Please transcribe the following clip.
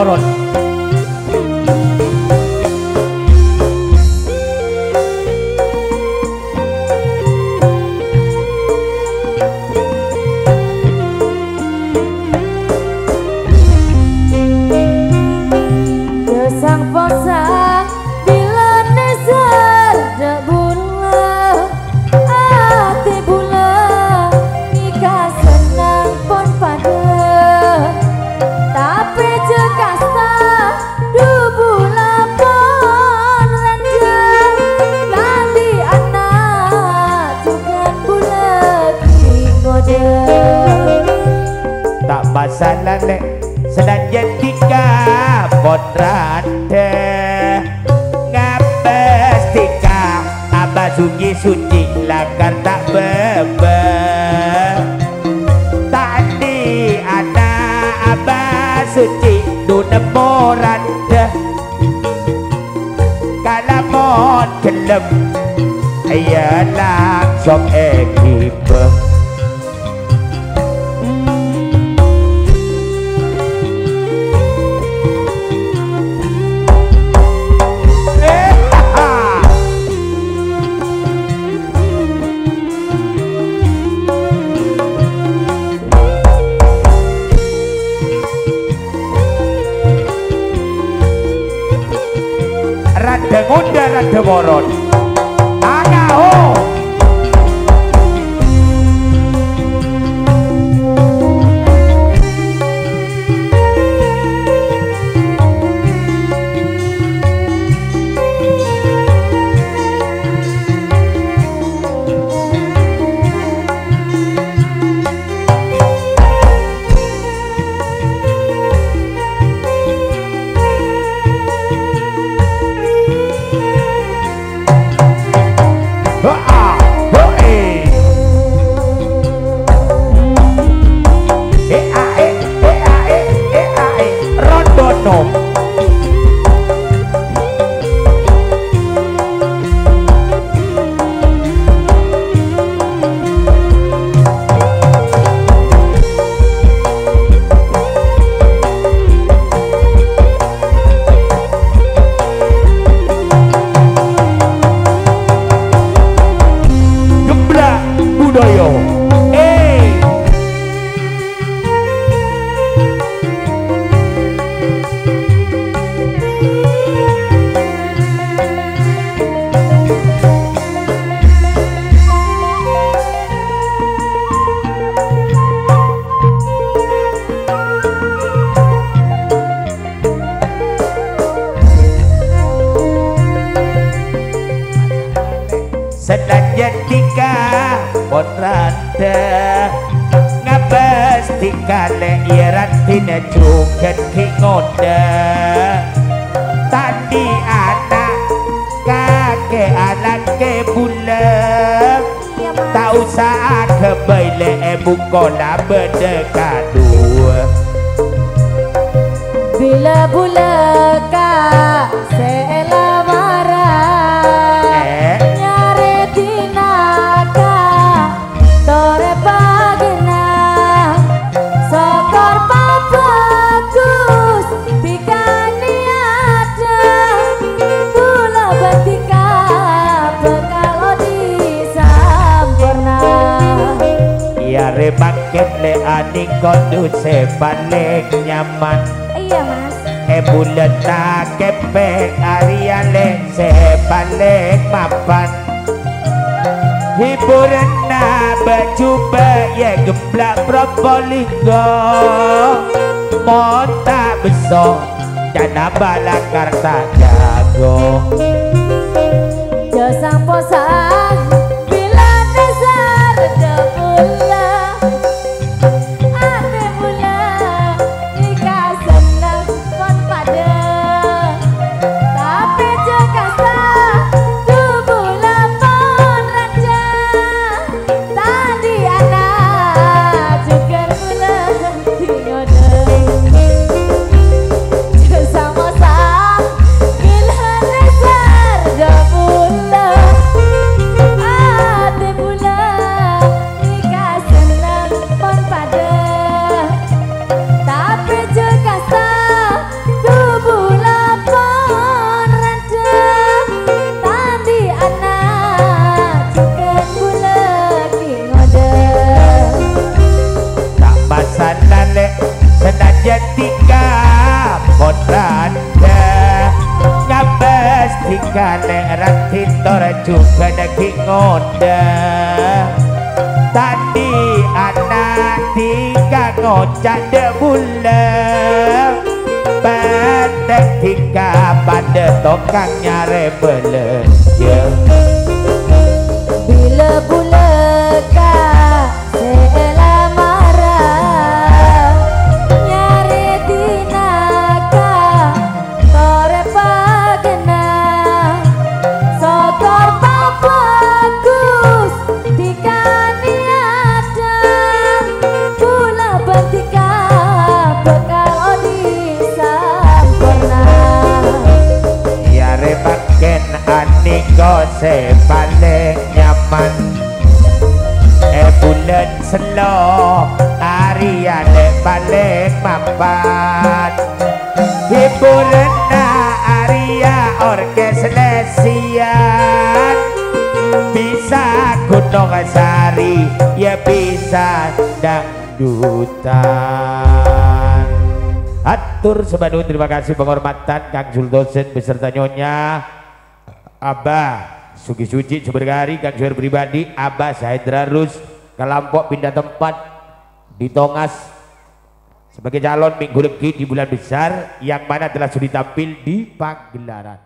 Moron. Masalah nek senajan tika ponrante ngapes tika abah suci lakar tak bebe tadi anak abah suci dunemorante kalamon kelem ayah langsung ekipah Ngunda rada moron Angao senajan tika ponrante ngabes tika le iratina cuket kingoda tadi anak kakek anak ke bulan tak usah kebaile bukola berdekadu bila bulan kak selamara Makin le aning kondusif balik nyaman. Iya mas. Bulan tak kepek Arya le balik mapan. Hiburan na bercuba ya geblak Probolinggo. Monta besok jana balakar tak jago. Josang posang bila dasar debula. Love kale ratitor juga nagi ngoda tadi anak tiga ngocak de bulan pendek tiga pada tokangnya rebelja bila buleka sela marah nyari dinaka tore pagena sokor bagus dikani ada pula bantika bekal odi sampurna ya rebaken aniko se paling nyaman bulan selo Ariane paling mapan hiburan Aria orkes lesian bisa gunung sari ya bisa dangdutan atur sebanun terima kasih penghormatan Kang Suldosen beserta Nyonya Abah Sugi Suci Subergari Kang Suher pribadi Abah Sahendra Rus Kelampok pindah tempat di Tongas sebagai calon minggu legi di bulan besar yang mana telah sudah tampil di pagelaran.